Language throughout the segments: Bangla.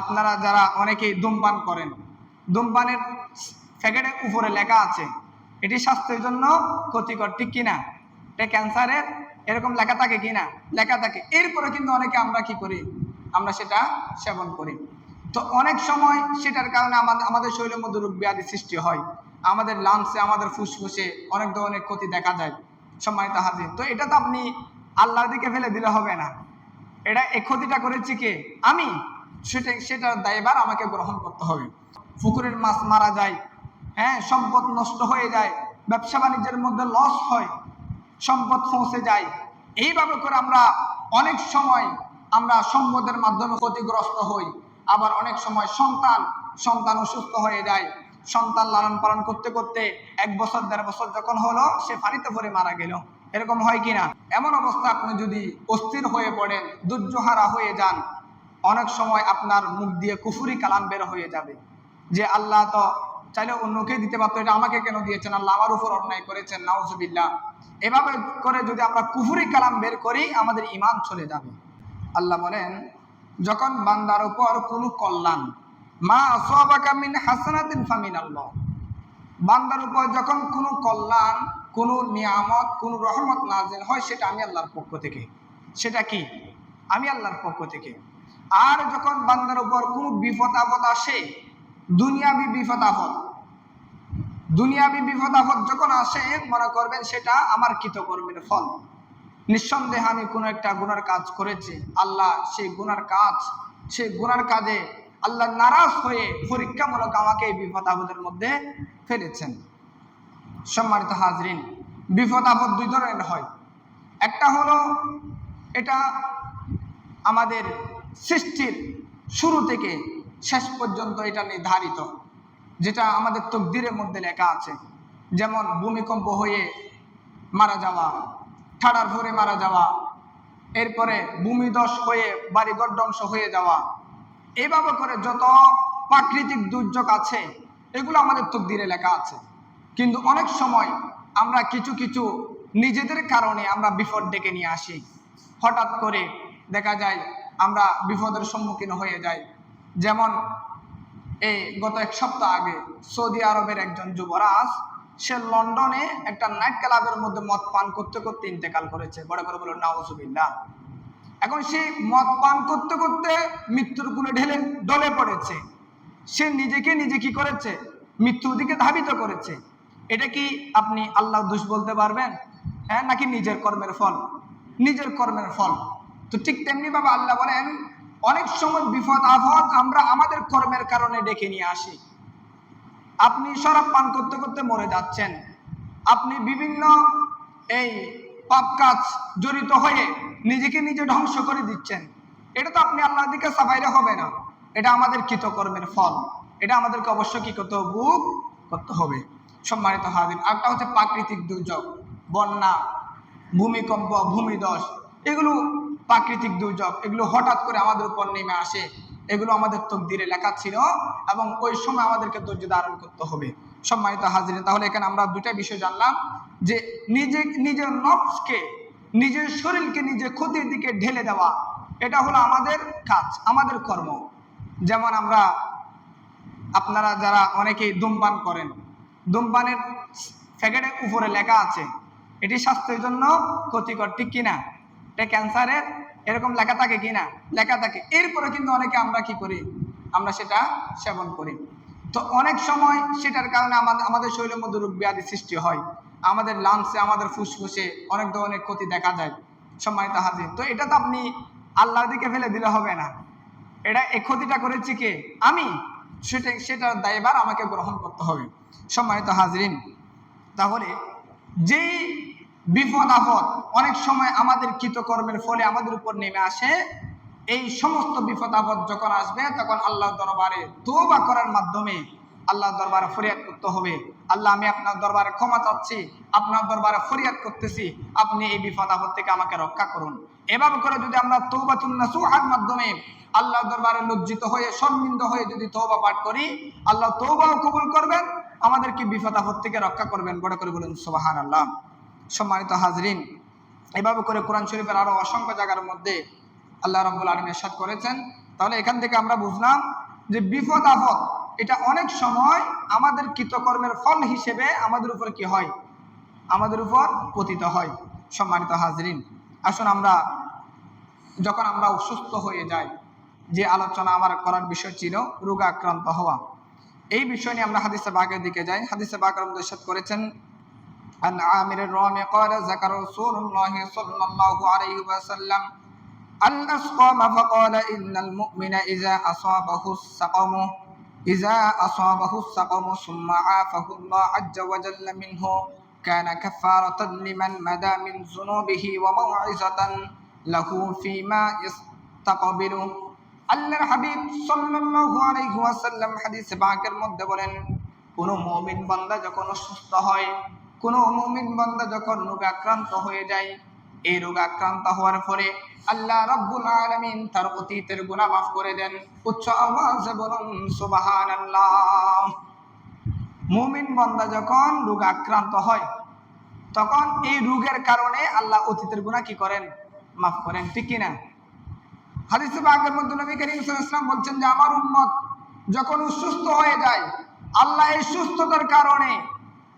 আপনারা যারা অনেকেই ধূমপান করেন, ধূমপানের প্যাকেটের উপরে লেখা আছে এটি স্বাস্থ্যের জন্য ক্ষতিকর, ঠিক কিনা? এটা ক্যান্সারের এরকম লেখা থাকে কিনা? লেখা থাকে। এরপরে কিন্তু অনেকে আমরা কি করি, আমরা সেটা সেবন করি। তো অনেক সময় সেটার কারণে আমাদের শরীরের মধ্যে রোগ ব্যাধি সৃষ্টি হয়, আমাদের লাংসে, আমাদের ফুসফুসে অনেক ধরনের ক্ষতি দেখা যায়। সম্মানিত হাজির, তো এটা তো আপনি আল্লাহর দিকে ফেলে দিলে হবে না। এটা এই ক্ষতিটা করেছি কে? আমি। সেটার দায়ভার আমাকে গ্রহণ করতে হবে। পুকুরের মাছ মারা যায়, হ্যাঁ, সম্পদ নষ্ট হয়ে যায়, ব্যবসা বাণিজ্যের মধ্যে লস হয়, সম্পদ পৌঁছে যায়। এইভাবে করে আমরা অনেক সময় আমরা সম্পদের মাধ্যমে ক্ষতিগ্রস্ত হই। আবার অনেক সময় সন্তান অসুস্থ হয়ে যায়, সন্তান লালন পালন করতে করতে 1 বছর 1.5 বছর যখন হলো সে পানিতে পড়ে মারা গেল। এরকম হয় কিনা? এমন অবস্থা আপনি যদি অস্থির হয়ে পড়েন, ধৈর্যহারা হয়ে যান, অনেক সময় আপনার মুখ দিয়ে কুফরি কালাম বের হয়ে যাবে যে আল্লাহ তো চাইলে অন্যকে দিতে পারতো, এটা আমাকে কেন দিয়েছেন? আল্লাহ আমার উপর অন্যায় করেছেন, নাউজুবিল্লাহ। এভাবে করে যদি আমরা কুফরি কালাম বের করি, আমাদের ঈমান চলে যাবে। আল্লাহ বলেন, যখন বান্দার উপর কোনো কল্যাণ, মা আসাবাকা মিন হাসানাতিন ফামিনাল্লাহ, বান্দার উপর যখন কোনো কল্যাণ, কোনো নিয়ামত, কোনো রহমত নাযিল হয়, সেটা আমি আল্লাহর পক্ষ থেকে। সেটা কি? আমি আল্লাহর পক্ষ থেকে। আর যখন বান্দার উপর কোনো বিপদ আপদ আসে, দুনিয়াবি বিপদ আপদ যখন আসে, মনে করবেন সেটা আমার কৃতকর্মের ফল। নিঃসন্দেহে আমি কোনো একটা গুনার কাজ করেছি, আল্লাহ সেই গুনার কাজে আল্লাহ নারাজ হয়ে পরীক্ষামূলক আমাকে এই বিপদ আপদের মধ্যে ফেলেছেন। সম্মানিত হাজরিন, বিপদ আপদ 2 ধরনের হয়। একটা হলো এটা আমাদের সৃষ্টির শুরু থেকে শেষ পর্যন্ত এটা নির্ধারিত, যেটা আমাদের তকদিরের মধ্যে লেখা আছে। যেমন ভূমিকম্প হয়ে মারা যাওয়া, ঠাড়ার ভরে মারা যাওয়া, এরপরে ভূমিধস হয়ে বাড়িঘর ধ্বংস হয়ে যাওয়া। এইভাবে করে যত প্রাকৃতিক দুর্যোগ আছে, এগুলো আমাদের তকদিরে লেখা আছে। কিন্তু অনেক সময় আমরা কিছু নিজেদের কারণে আমরা বিপদ ডেকে নিয়ে আসি। হঠাৎ করে দেখা যায় আমরা বিপদের সম্মুখীন হয়ে যাই। যেমন এই গত 1 সপ্তাহ আগে সৌদি আরবের একজন যুবরাজ, সে লন্ডনে একটা নাইট ক্লাবের মধ্যে মদ পান করতে করতে ইন্তেকাল করেছে। বড় করে বলুন নাউজুবিল্লাহ। এখন সে মদ পান করতে করতে মৃত্যুর কুলে ঢলে পড়েছে। সে নিজে কি করেছে? মৃত্যুর দিকে ধাবিত করেছে। এটা কি আপনি আল্লাহ দোষ বলতে পারবেন? হ্যাঁ, নাকি নিজের কর্মের ফল? নিজের কর্মের ফল। তো ঠিক তেমনি ভাবে আল্লাহ বলেন, অনেক সময় বিপদ আপদ আমরা আমাদের কর্মের কারণে ডেকে নিয়ে আসি। আপনি শরাব পান করতে করতে মরে যাচ্ছেন, আপনি বিভিন্ন এই পাপ কাজ জড়িত হয়ে নিজেকে নিজে ধ্বংস করে দিচ্ছেন। এটা তো আপনি আল্লাহর দিকে সাফাইলে হবে না, এটা আমাদের কৃতকর্মের ফল। এটা আমাদেরকে অবশ্যই কি করতে হবে? ভোগ করতে হবে। সম্মানিত হাজির, আরেকটা হচ্ছে প্রাকৃতিক দুর্যোগ, বন্যা, ভূমিকম্প, ভূমিধস। এগুলো প্রাকৃতিক দুর্যোগ, এগুলো হঠাৎ করে আমাদের উপর নেমে আসে। এগুলো আমাদের তকদিরে লেখা ছিল এবং ওই সময় আমাদেরকে ধৈর্য ধারণ করতে হবে। সম্মানিত হাজির, তাহলে এখানে আমরা 2টা বিষয় জানলাম, যে নিজের নফসকে, নিজের শরীরকে নিজে ক্ষতির দিকে ঢেলে দেওয়া, এটা হলো আমাদের কাজ, আমাদের কর্ম। যেমন আপনারা যারা অনেকেই ধূমপান করেন, ধূমপানের প্যাকেটের উপরে লেখা আছে এটি স্বাস্থ্যের জন্য ক্ষতিকর, ঠিক কিনা? এটা ক্যান্সারের এরকম লেখা থাকে কিনা? লেখা থাকে। এরপরে কিন্তু অনেকে আমরা কি করি, আমরা সেটা সেবন করি। তো অনেক সময় সেটার কারণে আমাদের শরীরের মধ্যে রোগ ব্যাধি সৃষ্টি হয়, আমাদের লাংসে, আমাদের ফুসফুসে অনেক ধরনের ক্ষতি দেখা যায়। সম্মানিত হাজির, তো এটা তো আপনি আল্লাহর দিকে ফেলে দিলে হবে না। এটা এই ক্ষতিটা করেছি কে? আমি। সেটার দায়ভার আমাকে গ্রহণ করতে হবে। সম্মানিত হাজরিন, তাহলে যেই বিপদ আপদ অনেক সময় আমাদের কৃতকর্মের ফলে আমাদের উপর নেমে আসে, এই সমস্ত বিপদ আপদ যখন আসবে, তখন আল্লাহর দরবারে তওবা করার মাধ্যমে আল্লাহর দরবারে ফরিয়াদ করতে হবে। আল্লাহ, আমি আপনার দরবারে ক্ষমা চাচ্ছি, আপনার দরবারে ফরিয়াদ করতেছি, আপনি এই বিপদ আপদ থেকে আমাকে রক্ষা করুন। এভাবে করে যদি আমরা তওবাতুন নাসুহার মাধ্যমে আল্লাহর দরবারে লজ্জিত হয়ে, শর্মিন্দ হয়ে যদি তওবা পাঠ করি, আল্লাহ তওবাও কবুল করবেন, আমাদেরকে বিপদ আপদ থেকে রক্ষা করবেন। বড় করে বলুন সুবহানাল্লাহ। সম্মানিত হাজরিন, এভাবে করে কোরআন শরীফের আরো অসংখ্য জায়গার মধ্যে আল্লাহ রাব্বুল আলামিন ইরশাদ করেছেন, তাহলে এখান থেকে আমরা বুঝলাম যে বিপদ আপদ এটা অনেক সময় আমাদের কৃতকর্মের ফল হিসেবে আমাদের উপর কি হয়, আমাদের উপর পতিত হয়। সম্মানিত হাজরিন, আসুন আমরা যখন আমরা অসুস্থ হয়ে যাই, যে আলোচনা আমার করার বিষয় ছিল রোগে আক্রান্ত হওয়া, এই বিষয় নিয়ে আমরা হাদিসে পাকের দিকে যাই। হাদিসে পাকের মধ্যে ইরশাদ করেছেন, আন আমির রামি قال ذكر رسول الله صلى الله عليه وسلم الأسقام فقال إن المؤمن إذا أصابه السقم ثم عافه الله عز وجل منه كان كفارة لمن مدى من ذنوبه وموعظة له فيما يستقبل। আল্লাহর হাবিব সাল্লাল্লাহু আলাইহি ওয়াসাল্লাম হাদিসে পাকের মধ্যে বলেন, কোন মুমিন বান্দা যখন অসুস্থ হয়, কোন মুমিন বান্দা যখন রোগে আক্রান্ত হয়ে যায়, এই রোগে আক্রান্ত হওয়ার পরে আল্লাহ রাব্বুল আলামিন তার অতীতের গুনাহ মাফ করে দেন। উচ্চ আওয়াজে বলুন সুবহানাল্লাহ। মুমিন বান্দা যখন রোগে আক্রান্ত হয়, তখন এই রোগের কারণে আল্লাহ অতীতের গুনাহ কি করেন, মাফ করেন, ঠিক কি না? হাদিসে পাকের মধ্যে নবী করিম সাল্লাল্লাহু আলাইহি ওয়াসাল্লাম বলছেন যে আমার উম্মত যখন অসুস্থ হয়ে যায়, আল্লাহ এই সুস্থতার কারণে,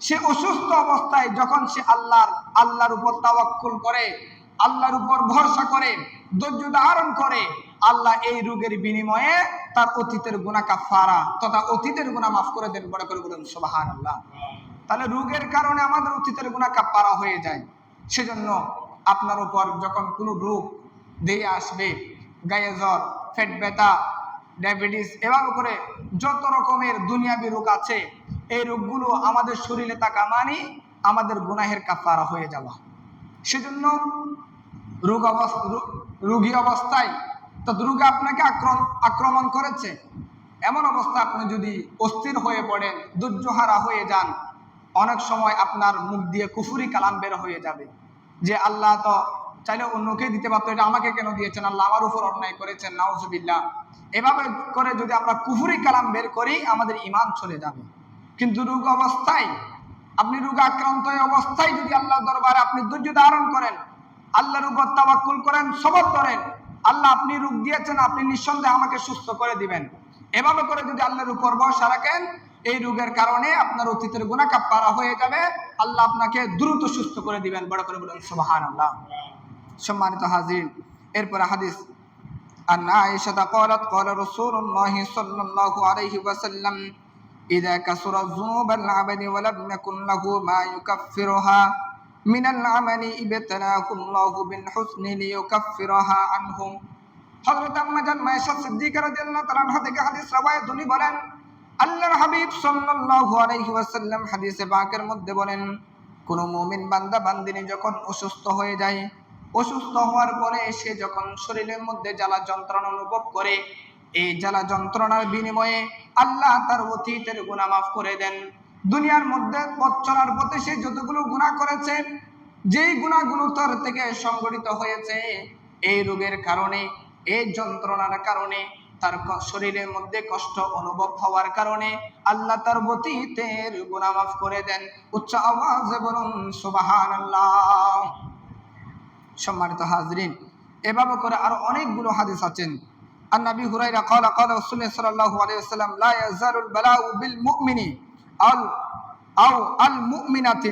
সে অসুস্থ অবস্থায় যখন সে আল্লাহর উপর তাওয়াক্কুল করে, আল্লাহর উপর ভরসা করে, ধৈর্য ধারণ করে, আল্লাহ এই রোগের বিনিময়ে তার অতীতের গুনাহ কাফারা তথা অতীতের গুনাহ মাফ করে দেন। বড় করে বলুন সুবহানাল্লাহ। তাহলে রোগের কারণে আমাদের অতীতের গুনাহ কাফারা হয়ে যায়। সেজন্য আপনার উপর যখন কোনো রোগ দিয়ে আসবে, গায়ে জ্বর, পেট ব্যথা, ডায়াবেটিস, এভাবে করে যত রকমের দুনিয়াবি রোগ আছে, এই রোগগুলো আমাদের শরীরে থাকা মানে আমাদের গুনাহের কাফারা হয়ে যাওয়া। সেজন্য রোগী অবস্থায়, তো রোগ আপনাকে আক্রমণ করেছে, এমন অবস্থা আপনি যদি অস্থির হয়ে পড়েন, ধৈর্যহারা হয়ে যান, অনেক সময় আপনার মুখ দিয়ে কুফরি কালাম বের হয়ে যাবে যে আল্লাহ তো চাইলে অন্যকে দিতে পারতো, এটা আমাকে কেন দিয়েছেন, আল্লাহ আমার উপর অন্যায় করেছেন, নাউজুবিল্লাহ। এভাবে করে যদি আমরা কুফরি কালাম বের করি, আমাদের ঈমান চলে যাবে। কিন্তু রোগ অবস্থায়, আপনি রোগ আক্রান্ত অবস্থায় যদি আল্লাহ দরবারে আপনি ধৈর্য ধারণ করেন, আল্লাহর উপর তাওয়াক্কুল করেন, সবর করেন, আল্লাহ আপনি রোগ দিয়েছেন, আপনি নিঃসন্দেহে আমাকে সুস্থ করে দিবেন, এভাবে করে যদি আল্লাহর উপর ভরসা রাখেন, এই রোগের কারণে আপনার অতীতের গুনাহ কাফারা হয়ে যাবে, আল্লাহ আপনাকে দ্রুত সুস্থ করে দিবেন। বড় করে বলুন সুবহানাল্লাহ। সম্মানিত হাজিরিন, এরপরে হাদিস, আন আয়েশা قالت قال رسول الله صلى الله عليه وسلم إذا كثر الذنوب العبد ولم يكن له ما يكفرها من العمل ابتلاه الله بالحسن ليكفرها عنهم। হযরত আম্মা জান আয়েশা সিদ্দিকা রাদিয়াল্লাহু তাআলা আনহা থেকে হাদিস রাওয়ায়াত উনি বলেন, আল্লাহর হাবিব সাল্লাল্লাহু আলাইহি ওয়াসাল্লাম হাদিসে পাকের মধ্যে বলেন, কোন মুমিন বান্দা বান্দিনী যখন অসুস্থ হয়ে যায়, অসুস্থ হওয়ার পরে সে যখন শরীরের মধ্যে জ্বালা যন্ত্রণা অনুভব করে, এই জ্বালা যন্ত্রণার বিনিময়ে আল্লাহ তার অতীতের গুনাহ মাফ করে দেন। দুনিয়ার মধ্যে পথ চলার পথে সে যতগুলো গুনাহ করেছে, যেই গুনাহগুলো তার থেকে সংঘটিত হয়েছে, এই রোগের কারণে, এই যন্ত্রণার কারণে, তার শরীরের মধ্যে কষ্ট অনুভব হওয়ার কারণে আল্লাহ তার অতীতের গুনাহ মাফ করে দেন। উচ্চ আওয়াজে বলুন সুবহানাল্লাহ। সম্মানিত হাজরিন, এভাবে করে আরো অনেকগুলো হাদিস আছেন। আন নবী হুরায়রা قال قال رسول الله صلى الله عليه وسلم لا يزال البلاء بالمؤمن أو المؤمنة।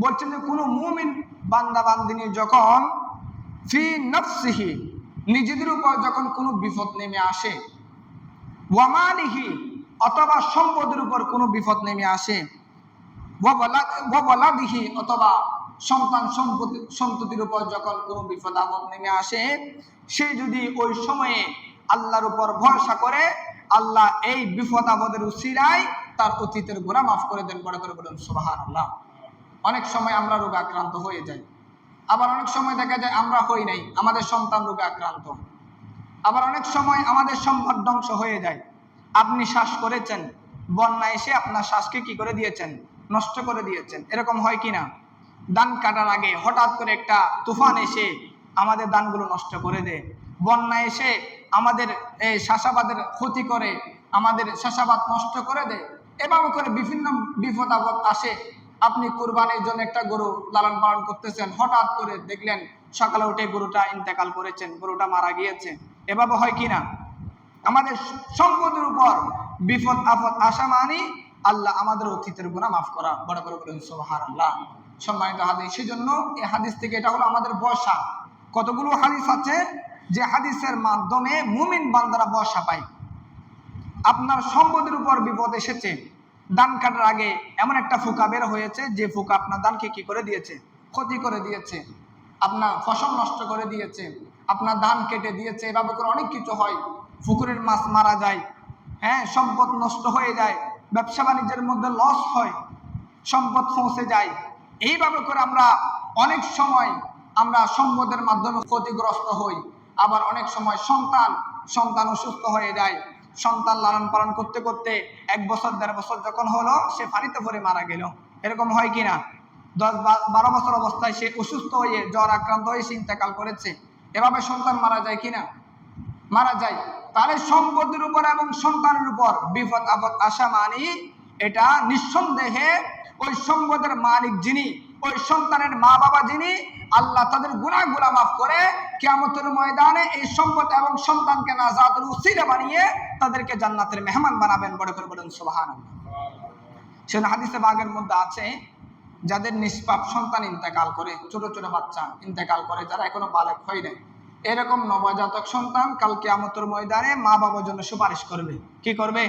বলছেন যে কোন মুমিন বান্দা বান্দিনী যখন ফি নফসিহি, নিজেদের উপর যখন কোনো বিপদ নেমে আসে, ওয়া মালিহি, অথবা সম্পদের উপর কোনো বিপদ নেমে আসে, ওয়া ওয়ালাদিহি, অথবা সন্তান সন্ততির উপর যখন কোনো বিপদ আপদ নেমে আসে, সে যদি ওই সময়ে আল্লাহর উপর ভরসা করে, আল্লাহ এই বিপদ আপদের উসিলায় তার অতীতের গুনাহ মাফ করে দেন। বড় করে বলুন সুবহানাল্লাহ। অনেক সময় আমরা রোগে আক্রান্ত হয়ে যাই, আবার অনেক সময় দেখা যায় আমরা হই নাই, আমাদের সন্তান রোগে আক্রান্ত, আবার অনেক সময় আমাদের সম্পদ ধ্বংস হয়ে যায়। আপনি শ্বাস করেছেন, বন্যা এসে আপনার শ্বাসকে কি করে দিয়েছেন, নষ্ট করে দিয়েছেন। এরকম হয় কিনা? ধান কাটার আগে হঠাৎ করে একটা তুফান এসে আমাদের ধানগুলো নষ্ট করে দেয়, বন্যা এসে আমাদের এই চাষাবাদের ক্ষতি করে, আমাদের চাষাবাদ নষ্ট করে দেয়। এভাবে করে বিভিন্ন বিপদ আপদ আসে। আপনি কুরবানির জন্য একটা গরু লালন পালন করতেছেন, হঠাৎ করে দেখলেন সকালে উঠে গরুটা ইন্তেকাল করেছেন, গরুটা মারা গিয়েছে। এভাবে হয় কিনা? আমাদের সম্পদের উপর বিপদ আপদ আসা মানে আল্লাহ আমাদের অতীতের গুনাহ মাফ করা। বড় করে বলুন সুবহানাল্লাহ। সম্মানিত হাদিস, সেজন্য এই হাদিস থেকে এটা হলো আমাদের বর্ষা। কতগুলো হাদিস আছে যে হাদিসের মাধ্যমে মুমিন বান্দারা বর্ষা পায়। আপনার সম্পদের উপর বিপদ এসেছে, ধান কাটার আগে এমন একটা ফোকা বের হয়েছে যে ফোকা আপনার ধানকে কি করে দিয়েছে? ক্ষতি করে দিয়েছে, আপনার ফসল নষ্ট করে দিয়েছে, আপনার ধান কেটে দিয়েছে। এভাবে করে অনেক কিছু হয়। পুকুরের মাছ মারা যায়, হ্যাঁ, সম্পদ নষ্ট হয়ে যায়, ব্যবসা বাণিজ্যের মধ্যে লস হয়, সম্পদ পৌঁছে যায়। এইভাবে করে আমরা অনেক সময় আমরা সম্পদের মাধ্যমে ক্ষতিগ্রস্ত হই। আবার অনেক সময় সন্তান অসুস্থ হয়ে যায়। সন্তান লালন পালন করতে করতে 1 বছর 1.5 বছর যখন হলো, সে পানিতে পড়ে মারা গেল। এরকম হয় কিনা? 10-12 বছর অবস্থায় সে অসুস্থ হয়ে জ্বর আক্রান্ত হয়ে সে ইন্তেকাল করেছে। এভাবে সন্তান মারা যায় কিনা? মারা যায়। তাহলে সম্পদের উপর এবং সন্তানের উপর বিপদ আপদ আসা মানে এটা নিঃসন্দেহে ওই সম্পদের মালিক যিনি, ওই সন্তানের মা বাবা যিনি, আল্লাহ তাদের গুনাহগুলো মাফ করে কিয়ামতের ময়দানে এই সম্পদ এবং সন্তানকে নাজাতের উসিলা বানিয়ে তাদেরকে জান্নাতের মেহমান বানাবেন। বড় করে বলুন সুবহানাল্লাহ। সেই হাদিসে বাগের মধ্যে আছে, যাদের নিষ্পাপ সন্তান ইন্তেকাল করে, ছোট ছোট বাচ্চা ইন্তেকাল করে, যারা এখনো বালেগ হয় নাই, এরকম নবজাতক সন্তান কাল কিয়ামতের ময়দানে মা বাবার জন্য সুপারিশ করবে। কি করবে?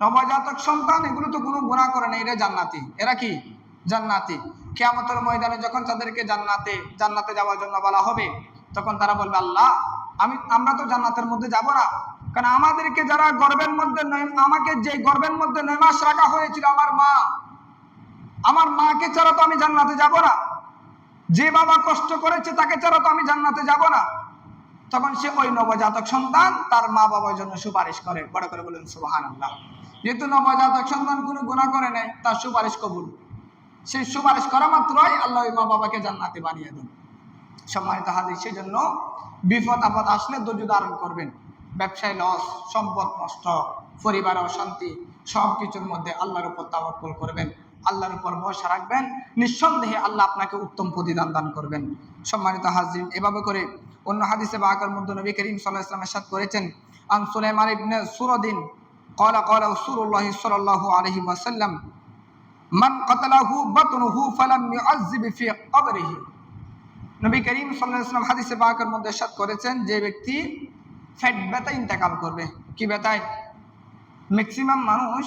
নবজাতক সন্তান, এগুলো তো কোনো গুনাহ করে না, এরা জান্নাতি। এরা কি? জান্নাতি। কিয়ামতের ময়দানে যখন তাদেরকে জান্নাতে যাওয়ার জন্য বলা হবে, তখন তারা বলবে, আল্লাহ আমরা তো জান্নাতের মধ্যে যাব না, কারণ আমাদেরকে যারা গর্ভের মধ্যে আমাকে যে গর্ভের মধ্যে 9 মাস রাখা হয়েছিল, আমার মাকে ছাড়া তো আমি জান্নাতে যাব না। যে বাবা কষ্ট করেছে তাকে ছাড়া তো আমি জান্নাতে যাব না। তখন সে ওই নবজাতক সন্তান তার মা বাবার জন্য সুপারিশ করে। বড় করে বলুন সুবহানাল্লাহ। যেহেতু নবজাতক সন্তান কোনো গুনাহ করে নাই, তার সুপারিশ কবুল। সেই সুপারিশ করা মাত্রই আল্লাহ ওই মা বাবাকে জান্নাতে বানিয়ে দেন। সম্মানিত হাদিস, সেই জন্য বিপদ আপদ আসলে ধৈর্য ধারণ করবেন। ব্যবসায় লস, সম্পদ নষ্ট, পরিবারে অশান্তি, সব কিছুর মধ্যে আল্লাহর উপর তাওয়াক্কুল করবেন, আল্লাহর উপর ভরসা রাখবেন। নিঃসন্দেহে আল্লাহ আপনাকে উত্তম প্রতিদান দান করবেন। সম্মানিত হাজরিন, এভাবে করে অন্য হাদিসে বাকার মধ্যে নবী করিম সাল্লাল্লাহু আলাইহি ওয়াসাল্লাম ইরশাদ করেছেন, আন সুলাইমান ইবনে সুরাদিন ক্বালা রাসূলুল্লাহ সাল্লাল্লাহু আলাইহি ওয়াসাল্লাম, মান কাতালাহু বাতনুহু ফালাম ইউআযযিব ফি কবরিহি। নবী করিম সাল্লাল্লাহু আলাইহি ওয়াসাল্লাম হাদিসে বাকার মধ্যে ইরশাদ করেছেন, যে ব্যক্তি পেট ব্যথায় ইন্তেকাল করবে। কি ব্যথায়? ম্যাক্সিমাম মানুষ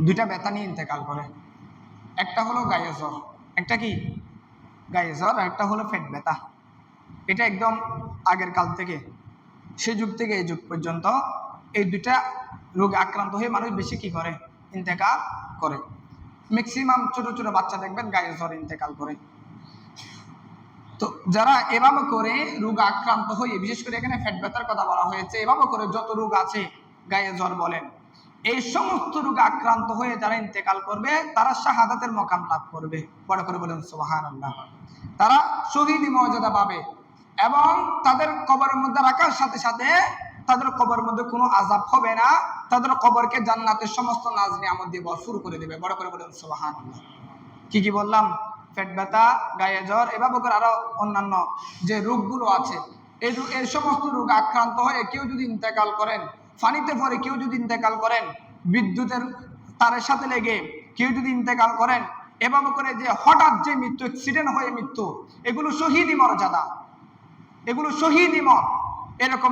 2টা ব্যথা নিয়ে ইন্তেকাল করে। একটা হলো গায়ে জ্বর, একটা কি গায়ে জ্বর, আর একটা হলো পেট ব্যথা। এটা একদম আগের কাল থেকে, সে যুগ থেকে এই যুগ পর্যন্ত এই 2টা রোগে আক্রান্ত হয়ে মানুষ বেশি কি করে? ইন্তেকাল করে। ম্যাক্সিমাম ছোট ছোট বাচ্চা দেখবেন গায়ে জ্বর ইন্তেকাল করে। তো যারা এভাবে করে রোগ আক্রান্ত হয়ে, বিশেষ করে এখানে পেট ব্যথার কথা বলা হয়েছে, এভাবে করে যত রোগ আছে, গায়ে জ্বর বলেন, এই সমস্ত রোগে আক্রান্ত হয়ে যারা ইন্তেকাল করবে তারা শাহাদাতের মাকাম লাভ করবে। বড় করে বলেন সুবহানাল্লাহ। তারা শহীদি মর্যাদা পাবে এবং তাদের কবরের মধ্যে রাখার সাথে সাথে তাদের কবরের মধ্যে কোনো আযাব হবে না। তাদের কবরকে জান্নাতের সমস্ত নাজ নিয়ামত দিয়ে ভরপুর করে দেবে। বড় করে বলেন সুবহানাল্লাহ। কি বললাম? পেট ব্যথা, গায়ে জ্বর, এভাবে করে আরো অন্যান্য যে রোগগুলো আছে, এই সমস্ত রোগ আক্রান্ত হয়ে কেউ যদি ইন্তেকাল করেন, পানিতে পড়ে কেউ যদি ইন্তেকাল করেন, বিদ্যুতের তারের সাথে লেগে কেউ যদি ইন্তেকাল করেন, এভাবে করে যে হঠাৎ যে মৃত্যু, অ্যাক্সিডেন্ট হয়ে মৃত্যু, এগুলো শহীদি মর্যাদা, এগুলো শহীদি মত। এরকম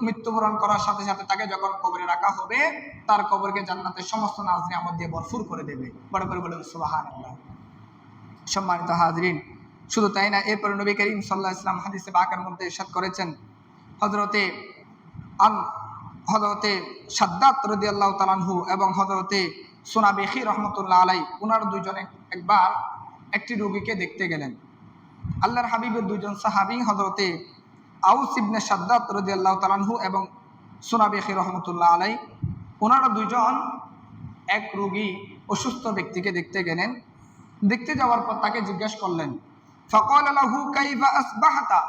মৃত্যুবরণ করার সাথে সাথে তাকে যখন কবরে রাখা হবে, তার কবরকে জান্নাতের সমস্ত নাজ নিয়ামত দিয়ে ভরপুর করে দেবে। বড় করে বলেন সুবহানাল্লাহ। সম্মানিত হাজরিন, শুধু তাই না, এরপরে নবী করিম সাল্লাল্লাহু আলাইহি ওয়াসাল্লাম হাদিসে পাকের মধ্যে ইরশাদ করেছেন, হযরতে শাদ্দাদ রাদিয়াল্লাহু তাআলা আনহু এবং হযরতে সুনাবিখি রাহমাতুল্লাহ আলাইহি, ওনার দুইজনে একবার একটি রোগীকে দেখতে গেলেন। আল্লাহর হাবিবের দুইজন সাহাবী, হযরতে আউস ইবনে শাদ্দাদ রাদিয়াল্লাহু তাআলা আনহু এবং সুনাবিখি রাহমাতুল্লাহ আলাইহি, ওনারা দুইজন এক রোগী অসুস্থ ব্যক্তিকে দেখতে গেলেন। দেখতে যাওয়ার পর তাকে জিজ্ঞেস করলেন, ফাকালা লাহু কাইফা আসবাহতা,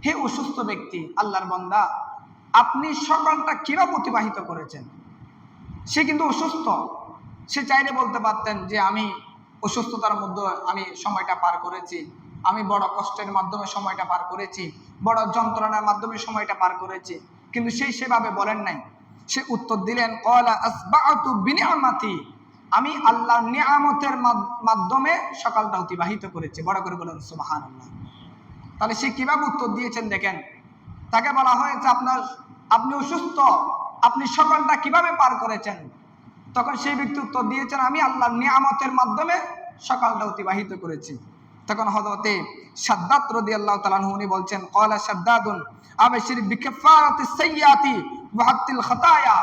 হে অসুস্থ ব্যক্তি, আল্লাহর বান্দা, আপনি সকালটা কিভাবে অতিবাহিত করেছেন? সে কিন্তু অসুস্থ, সে চাইলে বলতে পারতেন যে আমি অসুস্থতার মধ্যে আমি সময়টা পার করেছি, আমি বড় কষ্টের মাধ্যমে সময়টা পার করেছি, বড় যন্ত্রণার মাধ্যমে সময়টা পার করেছি। কিন্তু সেভাবে বলেন নাই। সে উত্তর দিলেন ক্বালা আসবাহতু বিনিআমাতি, আমি আল্লাহর নিয়ামতের মাধ্যমে সকালটা অতিবাহিত করেছি। বড় করে বলেন সুবহানাল্লাহ। তাহলে সে কিভাবে উত্তর দিয়েছেন দেখেন। তাকে বলা হয়েছে আপনি অসুস্থ, আপনি সকালটা কিভাবে পার করেছেন? তখন সেই ব্যক্তি উত্তর দিয়েছেন আমি আল্লাহর নিয়ামতের মাধ্যমে সকালটা অতিবাহিত করেছি। তখন হযরতে শাদ্দাদ রাদিয়াল্লাহু তাআলা আনহু উনি বলছেন ক্বালা শাদ্দাদুন আবশির বিকাফারাতিস সাইয়্যাতি ওয়া হাত্তিল খাতায়া।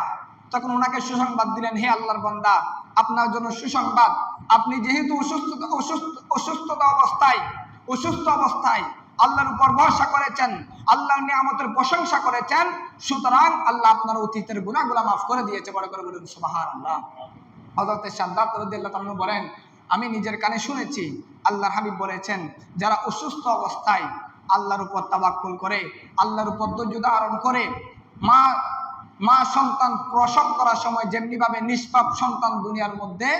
তখন ওনাকে সুসংবাদ দিলেন, হে আল্লাহর বান্দা, আপনার জন্য সুসংবাদ, আপনি যেহেতু অসুস্থ অবস্থায় আল্লাহর উপর ভরসা করেছেন, আল্লাহর নিয়ামতের প্রশংসা করেছেন, সুতরাং আল্লাহ আপনার অতীতের গুনাহগুলো মাফ করে দিয়েছে। বড় করে বলুন সুবহানাল্লাহ। হযরত শাদ্দাদ রাদিয়াল্লাহু তাআলা বলেন আমি নিজের কানে শুনেছি আল্লাহর হাবিব বলেছেন যারা অসুস্থ অবস্থায় আল্লাহর উপর তাওয়াক্কুল করে, আল্লাহর উপর ধৈর্য ধারণ করে, মা সন্তান প্রসব করার সময় যেমনি ভাবে নিষ্পাপ সন্তান দুনিয়ার মধ্যে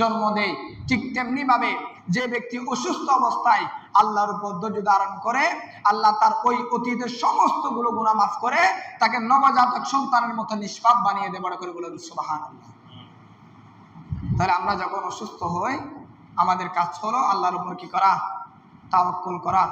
জন্ম দেয়, ঠিক তেমনি ভাবে যে ব্যক্তি অসুস্থ অবস্থায় আল্লাহর উপর ধৈর্য ধারণ করে, আল্লাহ তার ওই অতীতের সমস্ত গুনাহ মাফ করে তাকে নবজাতক সন্তানের মতো নিষ্পাপ বানিয়ে দেয়। বড় করে বলেন সুবহানাল্লাহ। তাহলে আমরা যখন অসুস্থ হই আমাদের কাজ হলো আল্লাহর উপর কি করা? তাওয়াক্কুল করা,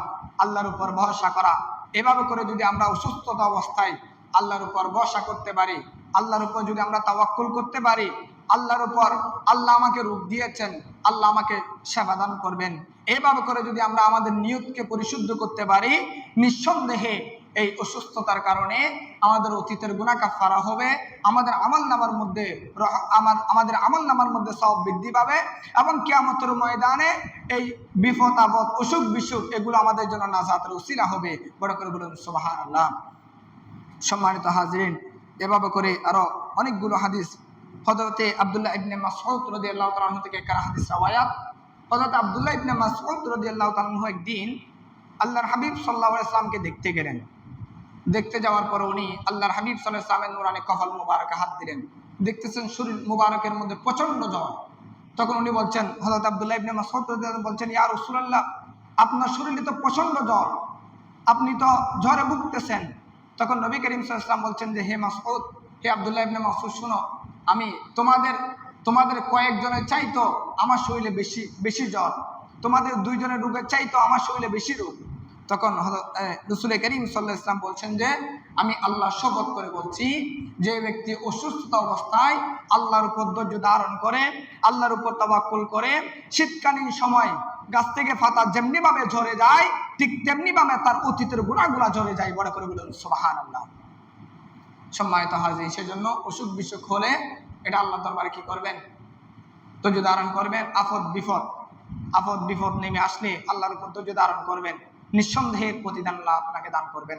আল্লাহর উপর ভরসা করা। এভাবে করে যদি আমরা অসুস্থতা অবস্থায় আল্লাহর উপর ভরসা করতে পারি, আল্লাহর উপর যদি আমরা তাওয়াক্কুল করতে পারি, আল্লাহর উপর আল্লাহ আমাকে রূপ দিয়েছেন, আল্লাহ আমাকে সেবা দান করবেন, এভাবে করে যদি আমরা আমাদের নিয়তকে পরিশুদ্ধ করতে পারি, নিঃসন্দেহে এই অসুস্থতার কারণে আমাদের অতীতের গুনাহ কাফারা হবে, আমাদের আমলনামার মধ্যে সওয়াব বৃদ্ধি পাবে এবং কিয়ামতের ময়দানে এই বিপদ আপদ অসুখ বিসুখ এগুলো আমাদের জন্য নাজাতের উসিলা হবে। বড় করে বলুন সুবহানাল্লাহ। সম্মানিত হাজরিন, এভাবে করে আরো অনেকগুলো হাদিস হযরতে আব্দুল্লাহ ইবনে মাসউদ রাদিয়াল্লাহু তাআলা আনহু থেকে একটা হাদিস রওয়ায়াত। হযরত আব্দুল্লাহ ইবনে মাসউদ রাদিয়াল্লাহু তাআলা আনহু একদিন আল্লাহর হাবিব সাল্লাল্লাহু আলাইহি ওয়াসাল্লামকে দেখতে গেলেন। দেখতে যাওয়ার পর উনি আল্লাহর হাবিব সাল্লাল্লাহু আলাইহি ওয়াসাল্লামের নুরানি কপাল মুবারকে হাত দিলেন। দেখতেছেন শরীর মুবারকের মধ্যে প্রচন্ড জ্বর। তখন উনি বলছেন, হযরত আব্দুল্লাহ ইবনে মাসউদ রাদিয়াল্লাহু তাআলা বলছেন, ইয়া রাসূলুল্লাহ, আপনার শরীরে তো প্রচন্ড জ্বর, আপনি তো জ্বরে ভুগতেছেন। তখন নবী করিম সাল্লাল্লাহু আলাইহি ওয়াসাল্লাম বলছেন যে হে মাসউদ, হে আব্দুল্লাহ ইবনে মাসউদ, শুনো, আমি তোমাদের কয়েকজনের চাইতো আমার শরীরে বেশি জ্বর, তোমাদের দুইজনের রোগের চাইতো আমার শরীরে বেশি রোগ। তখন রাসূল করিম সাল্লাল্লাহু আলাইহি ওয়াসাল্লাম বলছেন যে আমি আল্লাহ শপথ করে বলছি, যে ব্যক্তি অসুস্থ অবস্থায় আল্লাহর উপর ধৈর্য ধারণ করে, আল্লাহর উপর তাওয়াক্কুল করে, শীতকালীন সময় গাছ থেকে পাতা যেমনি ভাবে ঝরে যায় ঠিক তেমনি ভাবে তার অতীতের গুনাহগুলো ঝরে যায়। বড় করে বলুন সুবহানাল্লাহ। সম্মানিত হাজির, সেজন্য অসুখ বিসুখ হলে এটা আল্লাহ দরবারে কি করবেন? ধৈর্য ধারণ করবেন। আপদ বিপদ নেমে আসলে আল্লাহর উপর ধৈর্য ধারণ করবেন, নিঃসন্দেহের প্রতিদান আল্লাহ আপনাকে দান করবেন।